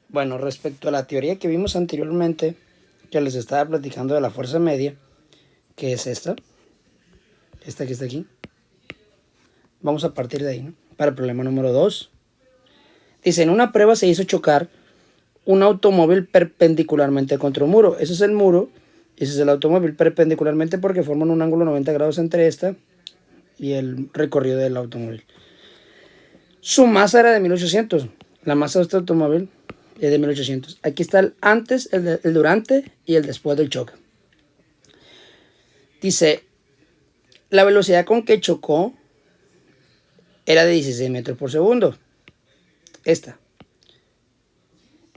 Bueno, respecto a la teoría que vimos anteriormente, que les estaba platicando de la fuerza media, que es esta que está aquí, vamos a partir de ahí, ¿no? Para el problema número 2. Dice, en una prueba se hizo chocar un automóvil perpendicularmente contra un muro. Ese es el muro, ese es el automóvil perpendicularmente porque forman un ángulo 90 grados entre esta y el recorrido del automóvil. Su masa era de 1800. La masa de este automóvil es de 1800. Aquí está el antes, el durante y el después del choque. Dice, la velocidad con que chocó era de 16 metros por segundo. Esta.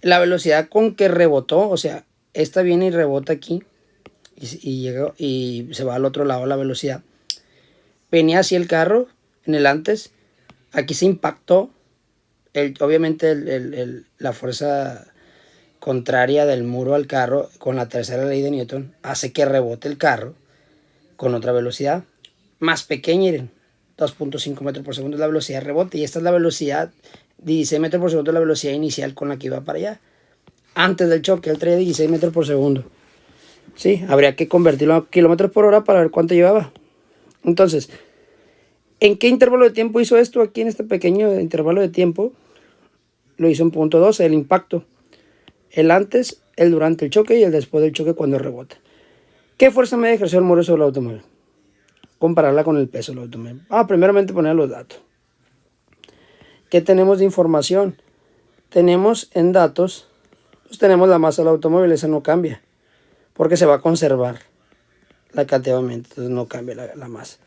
La velocidad con que rebotó, o sea, esta viene y rebota aquí y llega y se va al otro lado la velocidad. Venía así el carro en el antes. Aquí se impactó. Obviamente la fuerza contraria del muro al carro con la tercera ley de Newton hace que rebote el carro con otra velocidad más pequeña, 2.5 metros por segundo es la velocidad de rebote y esta es la velocidad, 16 metros por segundo es la velocidad inicial con la que iba para allá. Antes del choque él traía 16 metros por segundo. Sí, habría que convertirlo a kilómetros por hora para ver cuánto llevaba. Entonces, ¿en qué intervalo de tiempo hizo esto? Aquí en este pequeño intervalo de tiempo lo hizo en punto 12, el impacto. El antes, el durante el choque y el después del choque cuando rebota. ¿Qué fuerza media ejerció el muro sobre el automóvil? Compararla con el peso del automóvil. Primeramente poner los datos. ¿Qué tenemos de información? Tenemos en datos, pues tenemos la masa del automóvil, esa no cambia, porque se va a conservar la cantidad de movimiento, entonces no cambia la masa.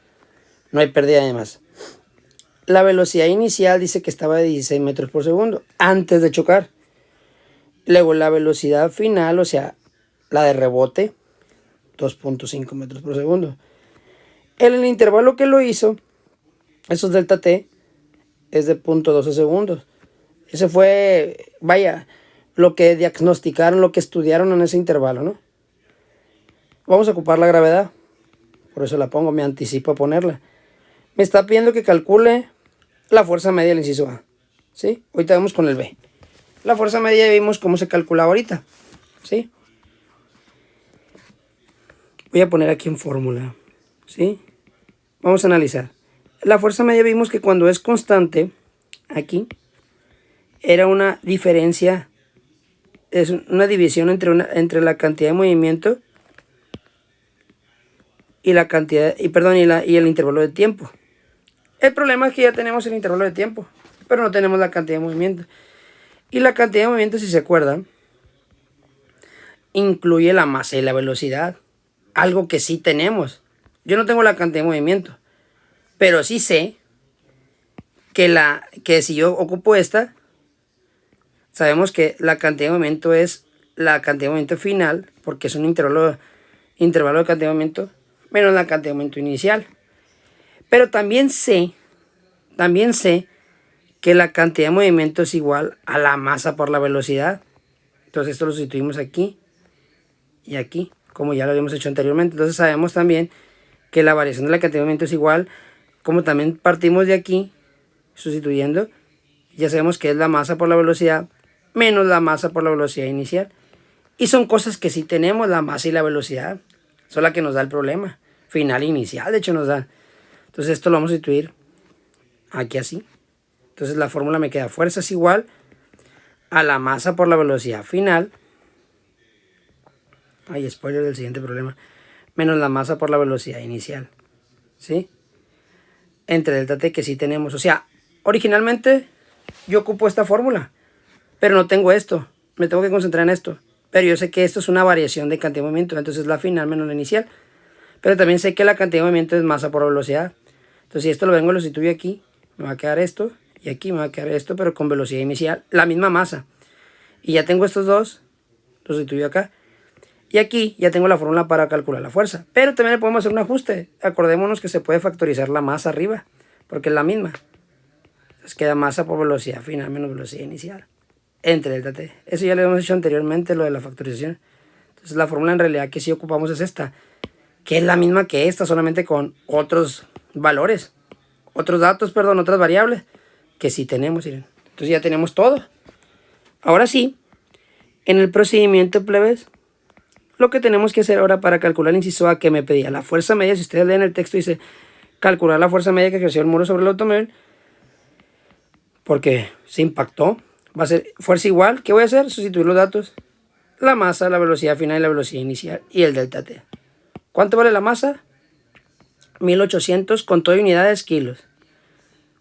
No hay pérdida de masa. La velocidad inicial dice que estaba de 16 metros por segundo antes de chocar. Luego la velocidad final, o sea, la de rebote, 2.5 metros por segundo. En el intervalo que lo hizo, esos delta t, es de 0.12 segundos. Ese fue, vaya, lo que diagnosticaron, lo que estudiaron en ese intervalo, ¿no? Vamos a ocupar la gravedad. Por eso la pongo, me anticipo a ponerla. Me está pidiendo que calcule la fuerza media del inciso A. ¿Sí? Ahorita vamos con el B. La fuerza media ya vimos cómo se calcula ahorita. ¿Sí? Voy a poner aquí en fórmula. ¿Sí? Vamos a analizar. La fuerza media vimos que cuando es constante, aquí, era una diferencia, es una división entre la cantidad de movimiento y la cantidad, y el intervalo de tiempo. El problema es que ya tenemos el intervalo de tiempo, pero no tenemos la cantidad de movimiento. Y la cantidad de movimiento, si se acuerdan, incluye la masa y la velocidad. Algo que sí tenemos. Yo no tengo la cantidad de movimiento, pero sí sé que si yo ocupo esta, sabemos que la cantidad de movimiento es la cantidad de movimiento final, porque es un intervalo de cantidad de movimiento menos la cantidad de movimiento inicial. Pero también sé que la cantidad de movimiento es igual a la masa por la velocidad. Entonces esto lo sustituimos aquí y aquí, como ya lo habíamos hecho anteriormente. Entonces sabemos también que la variación de la cantidad de movimiento es igual, como también partimos de aquí, sustituyendo, ya sabemos que es la masa por la velocidad menos la masa por la velocidad inicial. Y son cosas que sí tenemos, la masa y la velocidad. Son las que nos da el problema. Final e inicial, de hecho nos da. Entonces esto lo vamos a sustituir aquí así. Entonces la fórmula me queda fuerza es igual a la masa por la velocidad final. Ay, spoiler del siguiente problema. Menos la masa por la velocidad inicial. ¿Sí? Entre delta t que sí tenemos. O sea, originalmente yo ocupo esta fórmula, pero no tengo esto. Me tengo que concentrar en esto. Pero yo sé que esto es una variación de cantidad de movimiento. Entonces la final menos la inicial. Pero también sé que la cantidad de movimiento es masa por velocidad. Entonces si esto lo vengo y lo sustituyo aquí, me va a quedar esto. Y aquí me va a quedar esto, pero con velocidad inicial. La misma masa. Y ya tengo estos dos. Los sustituyo acá. Y aquí ya tengo la fórmula para calcular la fuerza. Pero también le podemos hacer un ajuste. Acordémonos que se puede factorizar la masa arriba, porque es la misma. Entonces queda masa por velocidad final menos velocidad inicial. Entre delta t. Eso ya lo hemos hecho anteriormente, lo de la factorización. Entonces la fórmula en realidad que sí ocupamos es esta, que es la misma que esta, solamente con otros valores. Otras variables que sí tenemos. Miren. Entonces ya tenemos todo. Ahora sí, En el procedimiento, plebes, lo que tenemos que hacer ahora para calcular el inciso A que me pedía la fuerza media, si ustedes leen el texto dice calcular la fuerza media que ejerció el muro sobre el automóvil, porque se impactó, va a ser fuerza igual. ¿Qué voy a hacer? Sustituir los datos, la masa, la velocidad final y la velocidad inicial y el delta T. ¿Cuánto vale la masa? 1800 con todo unidades kilos.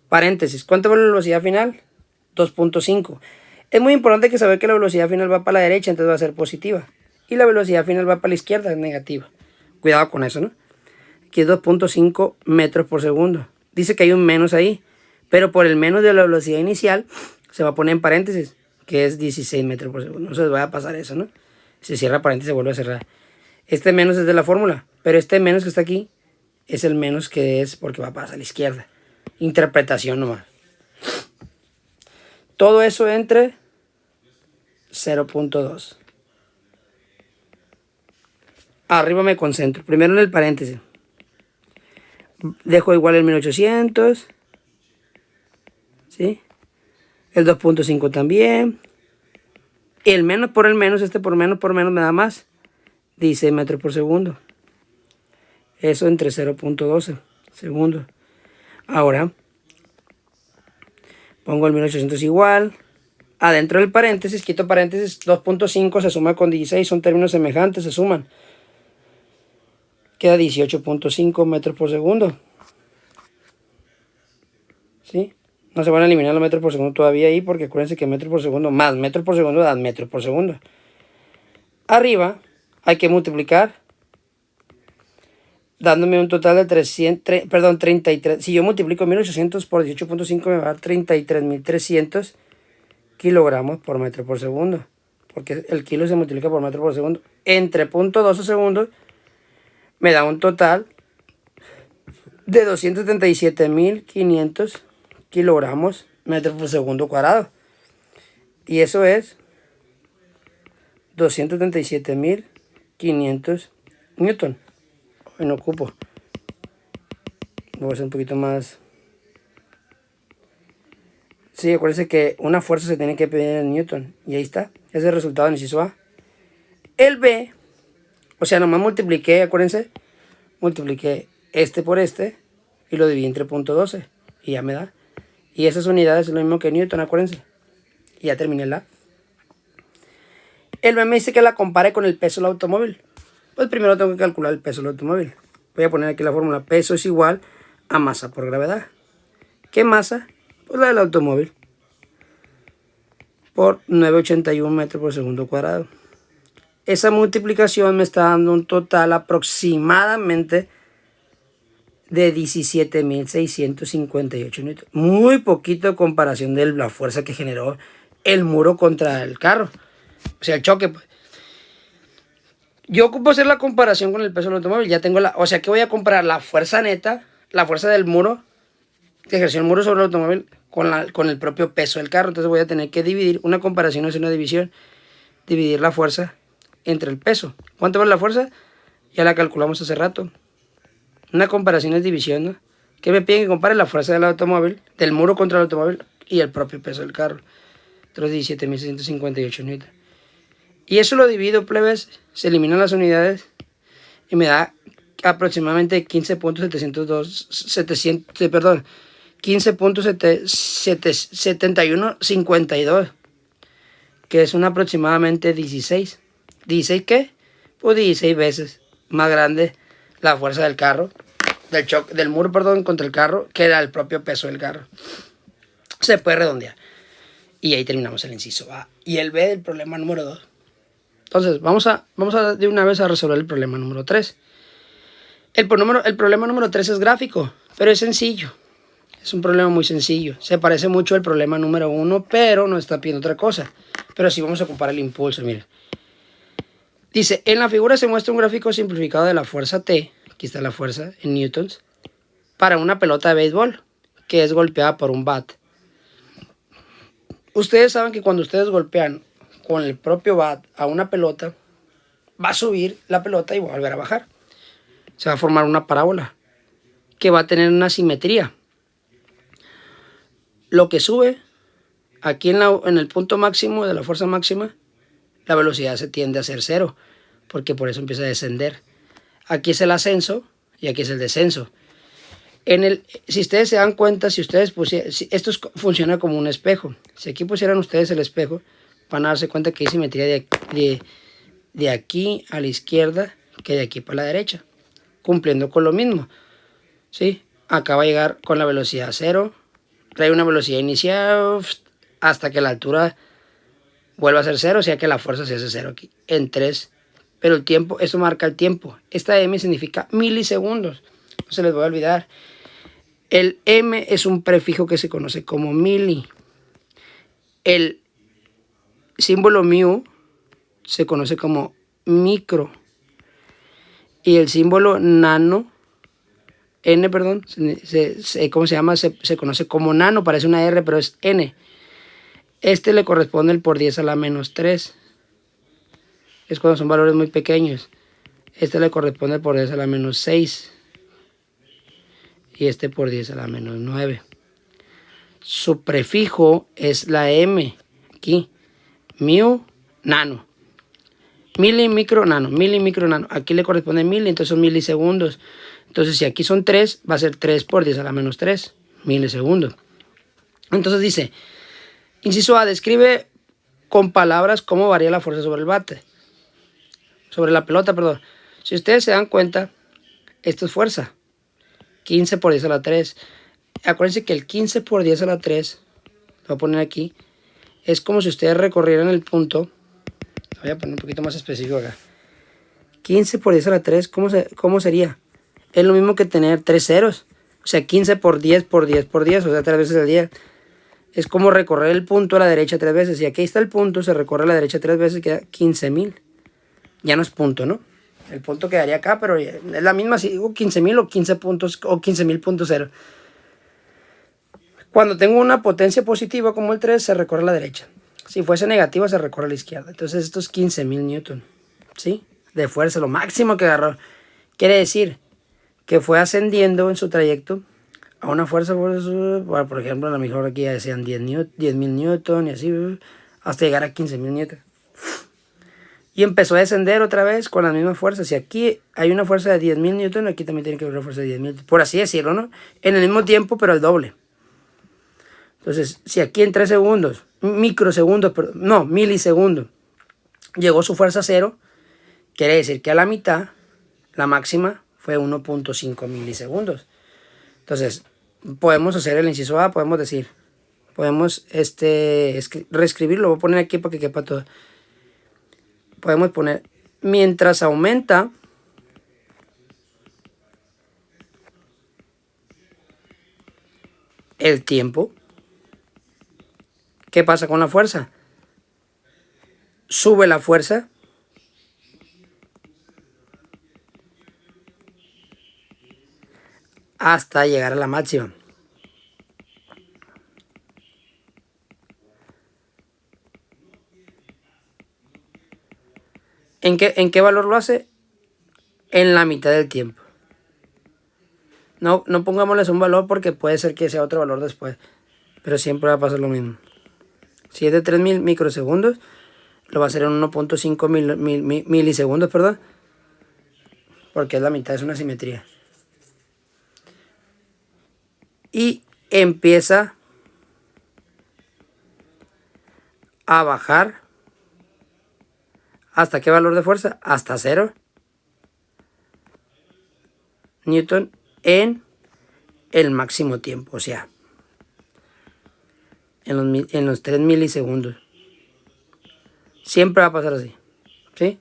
Paréntesis, ¿cuánto vale la velocidad final? 2.5. Es muy importante que saber que la velocidad final va para la derecha, entonces va a ser positiva. Y la velocidad final va para la izquierda, es negativa. Cuidado con eso, ¿no? Aquí es 2.5 metros por segundo. Dice que hay un menos ahí, pero por el menos de la velocidad inicial se va a poner en paréntesis, que es 16 metros por segundo. No se les vaya a pasar eso, ¿no? Se cierra paréntesis, se vuelve a cerrar. Este menos es de la fórmula, pero este menos que está aquí es el menos que es porque va a pasar a la izquierda. Interpretación nomás. Todo eso entre 0.2. Arriba me concentro. Primero en el paréntesis. Dejo igual el 1800. ¿Sí? El 2.5 también. Y el menos por el menos, este por menos me da más. 16 metros por segundo. Eso entre 0.12 segundos. Ahora, pongo el 1800 igual. Adentro del paréntesis, quito paréntesis, 2.5 se suma con 16, son términos semejantes, se suman. Queda 18.5 metros por segundo. ¿Sí? No se van a eliminar los metros por segundo todavía ahí, porque acuérdense que metros por segundo más metros por segundo dan metros por segundo. Arriba hay que multiplicar, dándome un total de 33. Si yo multiplico 1800 por 18.5 me va a dar 33.300 kilogramos por metro por segundo. Porque el kilo se multiplica por metro por segundo. Entre 0.12 segundos me da un total de 277.500 kilogramos metro por segundo cuadrado. Y eso es 277.500 newton. Hoy no ocupo. Voy a hacer un poquito más. Sí, acuérdense que una fuerza se tiene que pedir en newton. Y ahí está. Ese es el resultado del inciso A. El B, o sea, nomás multipliqué, acuérdense, multipliqué este por este y lo dividí entre 0.12 y ya me da. Y esas unidades es lo mismo que newton, acuérdense. Y ya terminé la. El B me dice que la compare con el peso del automóvil. Pues primero tengo que calcular el peso del automóvil. Voy a poner aquí la fórmula. Peso es igual a masa por gravedad. ¿Qué masa? Pues la del automóvil. Por 981 metros por segundo cuadrado. Esa multiplicación me está dando un total aproximadamente de 17.658 newton. Muy poquito en comparación de la fuerza que generó el muro contra el carro. O sea, el choque. Pues. Yo ocupo hacer la comparación con el peso del automóvil. Ya tengo la. O sea que voy a comparar la fuerza neta, la fuerza del muro, que ejerció el muro sobre el automóvil, con el propio peso del carro. Entonces voy a tener que dividir. Una comparación es una división. Dividir la fuerza entre el peso. ¿Cuánto vale la fuerza? Ya la calculamos hace rato. Una comparación es división, ¿no? ¿Qué me piden que compare? La fuerza del automóvil, del muro contra el automóvil y el propio peso del carro. Otros 17.658 newton. Y eso lo divido, plebes, se eliminan las unidades y me da aproximadamente 15.7152, que es un aproximadamente 16. ¿16 qué? Pues 16 veces más grande la fuerza del carro, del muro, contra el carro, que era el propio peso del carro. Se puede redondear. Y ahí terminamos el inciso A. Y el B del problema número 2. Entonces, vamos a de una vez a resolver el problema número 3. El problema número 3 es gráfico, pero es sencillo. Es un problema muy sencillo. Se parece mucho al problema número 1, pero no está pidiendo otra cosa. Pero sí vamos a comparar el impulso, miren. Dice, en la figura se muestra un gráfico simplificado de la fuerza T, aquí está la fuerza en newtons, para una pelota de béisbol, que es golpeada por un bat. Ustedes saben que cuando ustedes golpean con el propio bat a una pelota, va a subir la pelota y va a volver a bajar. Se va a formar una parábola que va a tener una simetría. Lo que sube aquí en el punto máximo de la fuerza máxima la velocidad se tiende a ser cero, porque por eso empieza a descender. Aquí es el ascenso y aquí es el descenso. Si ustedes se dan cuenta, si esto funciona como un espejo. Si aquí pusieran ustedes el espejo, van a darse cuenta que hay simetría de aquí a la izquierda que de aquí para la derecha, cumpliendo con lo mismo, ¿sí? Acá va a llegar con la velocidad cero, trae una velocidad inicial hasta que la altura vuelva a ser cero, o sea que la fuerza se hace cero aquí, en 3. Pero el tiempo, esto marca el tiempo. Esta M significa milisegundos, no se les va a olvidar. El M es un prefijo que se conoce como mili. El símbolo mu se conoce como micro. Y el símbolo nano, N, perdón, ¿cómo se llama? Se conoce como nano, parece una R, pero es N. Este le corresponde el por 10 a la menos 3. Es cuando son valores muy pequeños. Este le corresponde el por 10 a la menos 6. Y este por 10 a la menos 9. Su prefijo es la M, aquí, mu, nano. Mili, micro, nano, mili, micro, nano. Aquí le corresponde mili, entonces son milisegundos. Entonces si aquí son 3, va a ser 3 por 10 a la menos 3, milisegundos. Entonces dice, inciso A, describe con palabras cómo varía la fuerza sobre el bate. Sobre la pelota, perdón. Si ustedes se dan cuenta, esto es fuerza. 15 por 10 a la 3. Acuérdense que el 15 por 10 a la 3, lo voy a poner aquí, es como si ustedes recorrieran el punto. Lo voy a poner un poquito más específico acá. 15 por 10 a la 3, ¿cómo sería? Es lo mismo que tener 3 ceros. O sea, 15 por 10 por 10 por 10, o sea, 3 veces al día. Es como recorrer el punto a la derecha 3 veces. Y aquí está el punto, se recorre a la derecha 3 veces, queda 15.000. Ya no es punto, ¿no? El punto quedaría acá, pero es la misma si digo 15.000 o 15 puntos o 15.000.0. Cuando tengo una potencia positiva como el 3, se recorre a la derecha. Si fuese negativa, se recorre a la izquierda. Entonces esto es 15.000 newton, ¿sí? De fuerza, lo máximo que agarró. Quiere decir que fue ascendiendo en su trayecto a una fuerza, por ejemplo, a lo mejor aquí ya decían 10.000 newton y así, hasta llegar a 15.000 newton. Y empezó a descender otra vez con las mismas fuerzas. Si aquí hay una fuerza de 10.000 newton, aquí también tiene que haber una fuerza de 10.000, por así decirlo, ¿no? En el mismo tiempo, pero el doble. Entonces, si aquí en 3 segundos, microsegundos, perdón, no, milisegundos, llegó su fuerza a 0, quiere decir que a la mitad, la máxima fue 1.5 milisegundos. Entonces, podemos hacer el inciso A, podemos decir, podemos reescribirlo, voy a poner aquí para que quepa todo. Podemos poner, mientras aumenta el tiempo, ¿qué pasa con la fuerza? Sube la fuerza hasta llegar a la máxima. ¿En qué valor lo hace? En la mitad del tiempo. No pongámosles un valor porque puede ser que sea otro valor después. Pero siempre va a pasar lo mismo. Si es de 3.000 microsegundos, lo va a hacer en 1.5 milisegundos, perdón. Porque es la mitad, es una simetría. Y empieza a bajar. ¿Hasta qué valor de fuerza? Hasta 0 newton en el máximo tiempo, o sea, en los 3 milisegundos. Siempre va a pasar así, ¿sí?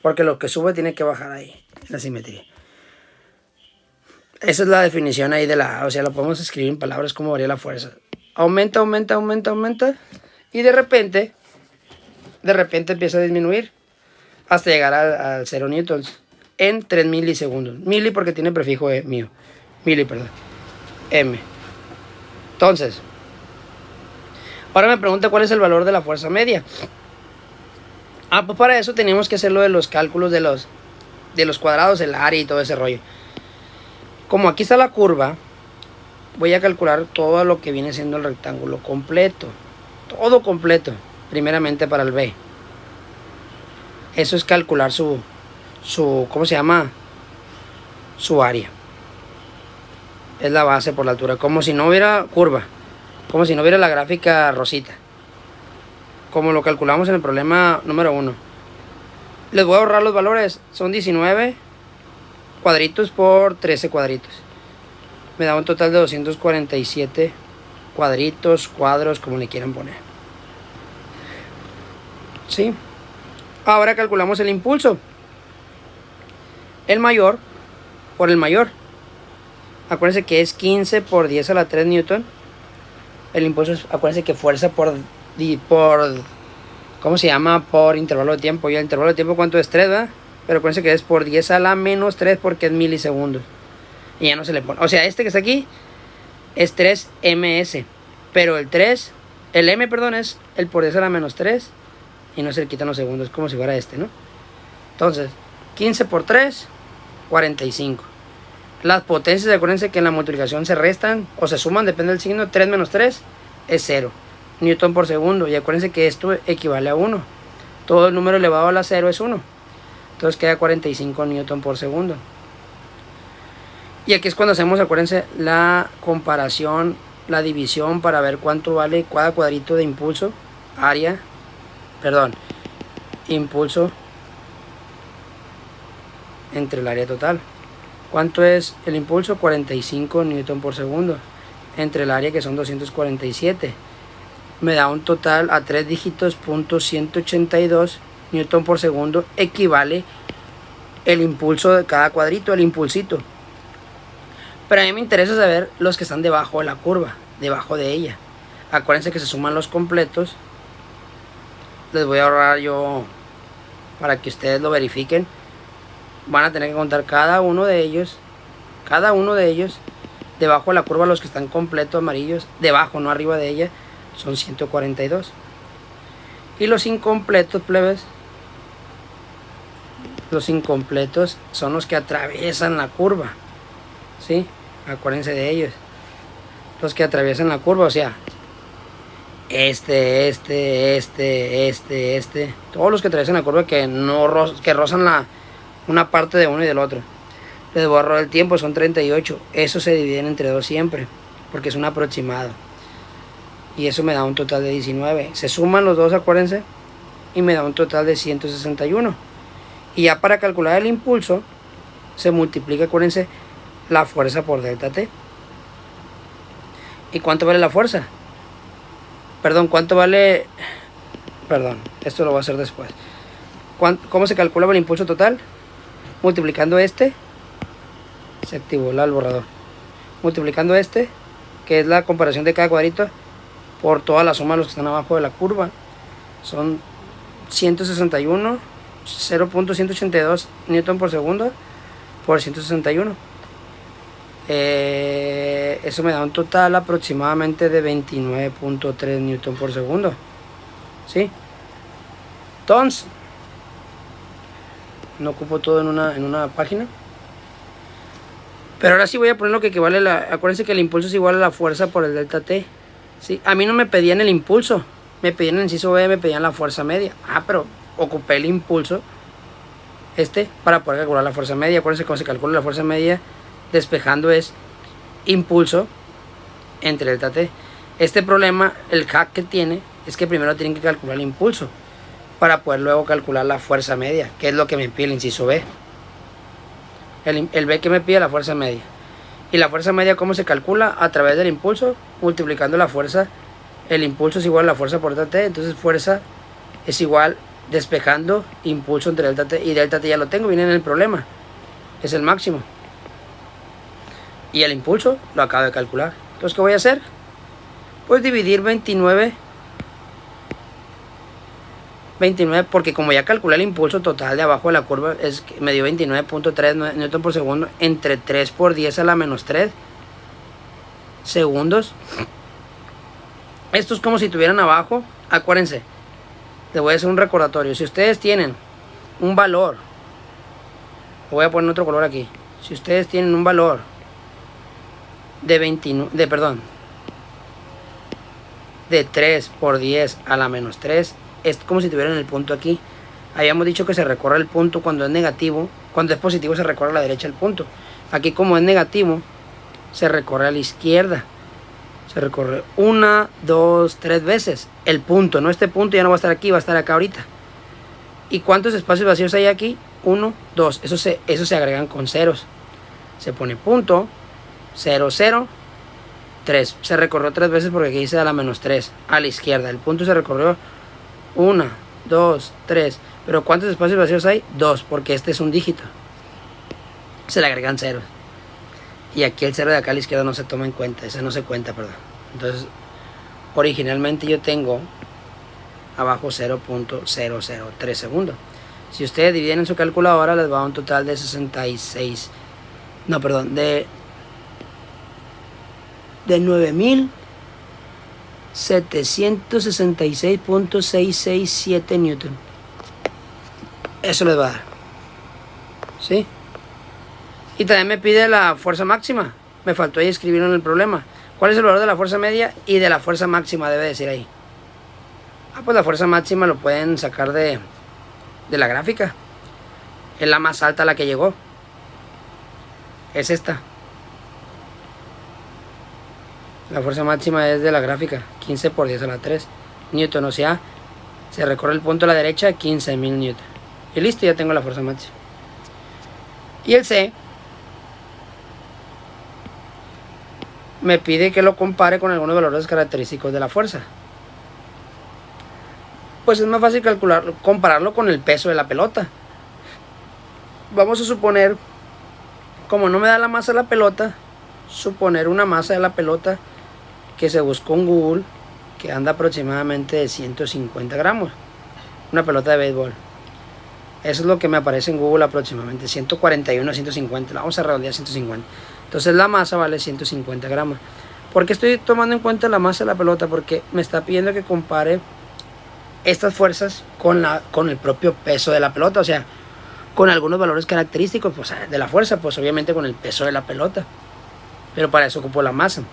Porque lo que sube tiene que bajar ahí, la simetría. Esa es la definición ahí o sea, lo podemos escribir en palabras como varía la fuerza. Aumenta, aumenta, aumenta, aumenta, y de repente empieza a disminuir hasta llegar al 0 newtons en 3 milisegundos. Mili porque tiene prefijo mili, perdón, M. Entonces, ahora me pregunta cuál es el valor de la fuerza media. Pues para eso tenemos que hacer lo de los cálculos de los cuadrados, el área y todo ese rollo. Como aquí está la curva, voy a calcular todo lo que viene siendo el rectángulo completo. Todo completo, primeramente para el B. Eso es calcular su ¿cómo se llama? Su área. Es la base por la altura. Como si no hubiera curva. Como si no hubiera la gráfica rosita. Como lo calculamos en el problema número 1. Les voy a ahorrar los valores. Son 19 cuadritos por 13 cuadritos. Me da un total de 247 cuadritos, cuadros, como le quieran poner. ¿Sí? Ahora calculamos el impulso. El mayor por el mayor. Acuérdense que es 15 por 10 a la 3 newton. El impulso es, acuérdense que fuerza por ¿cómo se llama? Por intervalo de tiempo. Y el intervalo de tiempo, ¿cuánto es? 3, ¿verdad? Pero acuérdense que es por 10 a la menos 3 porque es milisegundos. Y ya no se le pone. O sea, este que está aquí es 3 ms. Pero el m, perdón, es el por 10 a la menos 3. Y no se le quitan los segundos. Es como si fuera este, ¿no? Entonces, 15 por 3, 45. Las potencias, acuérdense que en la multiplicación se restan o se suman, depende del signo. 3 menos 3 es 0 newton por segundo. Y acuérdense que esto equivale a 1. Todo el número elevado a la 0 es 1. Entonces queda 45 newton por segundo. Y aquí es cuando hacemos, acuérdense, la comparación, la división para ver cuánto vale cada cuadrito de impulso. Impulso entre el área total. ¿Cuánto es el impulso? 45 newton por segundo. Entre el área, que son 247. Me da un total a 3 dígitos, .182 newton por segundo. Equivale el impulso de cada cuadrito, el impulsito. Pero a mí me interesa saber los que están debajo de la curva, debajo de ella. Acuérdense que se suman los completos. Les voy a ahorrar yo para que ustedes lo verifiquen. Van a tener que contar cada uno de ellos. Debajo de la curva, los que están completos amarillos. Debajo, no arriba de ella. Son 142. Y los incompletos, plebes. Los incompletos son los que atraviesan la curva. ¿Sí? Acuérdense de ellos. Los que atraviesan la curva, o sea, todos los que atraviesan la curva que rozan una parte de uno y del otro. Les voy a ahorrar el tiempo, son 38. Eso se divide entre 2 siempre, porque es un aproximado. Y eso me da un total de 19. Se suman los dos, acuérdense, y me da un total de 161. Y ya para calcular el impulso, se multiplica, acuérdense, la fuerza por delta T. ¿Y cuánto vale la fuerza? Esto lo voy a hacer después. ¿Cómo se calcula el impulso total? Multiplicando se activó el borrador. Multiplicando que es la comparación de cada cuadrito, por toda la suma de los que están abajo de la curva. Son 161, 0.182 newton por segundo por 161. Eso me da un total aproximadamente de 29.3 newton por segundo. ¿Sí? Entonces, no ocupo todo en una página. Pero ahora sí voy a poner lo que equivale acuérdense que el impulso es igual a la fuerza por el delta T. ¿Sí? A mí no me pedían el impulso. Me pedían el inciso B, me pedían la fuerza media. Pero ocupé el impulso para poder calcular la fuerza media. Acuérdense que cuando se calcula la fuerza media, despejando es impulso entre delta T. Este problema, el hack que tiene, es que primero tienen que calcular el impulso para poder luego calcular la fuerza media, que es lo que me pide el inciso B. El B que me pide la fuerza media. Y la fuerza media, ¿cómo se calcula? A través del impulso, multiplicando la fuerza. El impulso es igual a la fuerza por delta T, entonces fuerza es igual, despejando, impulso entre delta T. Y delta T ya lo tengo, viene en el problema. Es el máximo. Y el impulso lo acabo de calcular. Entonces, ¿qué voy a hacer? Pues dividir 29, porque como ya calculé el impulso total de abajo de la curva, me dio 29.3 newton por segundo entre 3 por 10 a la menos 3 segundos. Esto es como si tuvieran abajo, acuérdense, les voy a hacer un recordatorio. Si ustedes tienen un valor, voy a poner otro color aquí. Si ustedes tienen un valor de 3 por 10 a la menos 3, es como si tuvieran el punto aquí. Habíamos dicho que se recorre el punto cuando es negativo. Cuando es positivo se recorre a la derecha el punto. Aquí como es negativo, se recorre a la izquierda. Se recorre 1, 2, 3 veces el punto. No, este punto ya no va a estar aquí, va a estar acá ahorita. ¿Y cuántos espacios vacíos hay aquí? 1, 2. Eso se agregan con ceros. Se pone punto, 0, 0, 3. Se recorrió 3 veces porque aquí dice a la menos 3. A la izquierda. El punto se recorrió 1, 2, 3. Pero ¿cuántos espacios vacíos hay? 2, porque este es un dígito. Se le agregan ceros. Y aquí el cero de acá a la izquierda no se toma en cuenta. Ese no se cuenta, perdón. Entonces, originalmente yo tengo abajo 0.003 segundos. Si ustedes dividen en su calculadora, les va a dar un total de 66. No, perdón, de 9.766.667 newton. Eso les va a dar. ¿Sí? Y también me pide la fuerza máxima. Me faltó ahí escribirlo en el problema. ¿Cuál es el valor de la fuerza media y de la fuerza máxima? Debe decir ahí. Pues la fuerza máxima lo pueden sacar de la gráfica. Es la más alta a la que llegó. Es esta. La fuerza máxima es de la gráfica. 15 por 10 a la 3 newton. O sea, se recorre el punto a la derecha, 15.000 newton. Y listo, ya tengo la fuerza máxima. Y el C me pide que lo compare con algunos valores característicos de la fuerza. Pues es más fácil compararlo con el peso de la pelota. Vamos a suponer, como no me da la masa de la pelota, suponer una masa de la pelota que se buscó en Google, que anda aproximadamente de 150 gramos. Una pelota de béisbol. Eso es lo que me aparece en Google aproximadamente, 141 a 150. Vamos a redondear 150. Entonces la masa vale 150 gramos. ¿Por qué estoy tomando en cuenta la masa de la pelota? Porque me está pidiendo que compare estas fuerzas con el propio peso de la pelota. O sea, con algunos valores característicos pues, de la fuerza, pues obviamente con el peso de la pelota. Pero para eso ocupo la masa.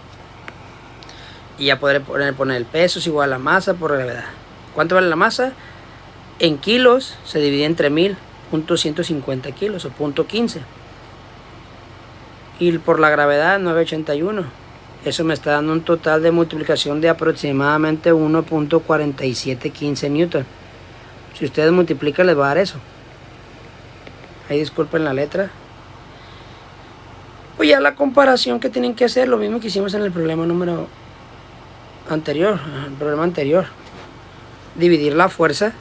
Y ya podré poner el peso es igual a la masa por gravedad. ¿Cuánto vale la masa? En kilos se divide entre 1000, .150 kilos o .15. Y por la gravedad 981. Eso me está dando un total de multiplicación de aproximadamente 1.4715 newton. Si ustedes multiplican les va a dar eso. Ahí disculpen la letra. Pues ya la comparación que tienen que hacer, lo mismo que hicimos en el problema anterior. Dividir la fuerza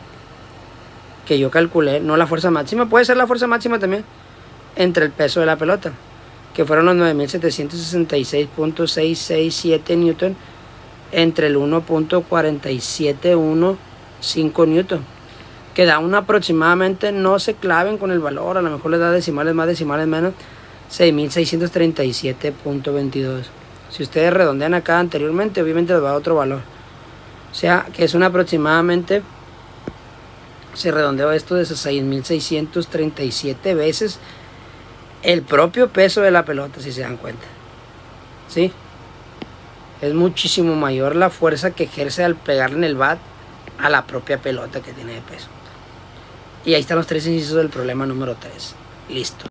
que yo calculé, no la fuerza máxima, puede ser la fuerza máxima también, entre el peso de la pelota, que fueron los 9.766.667 newton, entre el 1.4715 newton, que da un aproximadamente, no se claven con el valor, a lo mejor les da decimales más, decimales menos, 6.637.22. Si ustedes redondean acá anteriormente, obviamente les va a dar otro valor. O sea, que es un aproximadamente, se redondeó esto de 6.637 veces el propio peso de la pelota, si se dan cuenta. ¿Sí? Es muchísimo mayor la fuerza que ejerce al pegarle en el bat a la propia pelota que tiene de peso. Y ahí están los 3 incisos del problema número 3. Listo.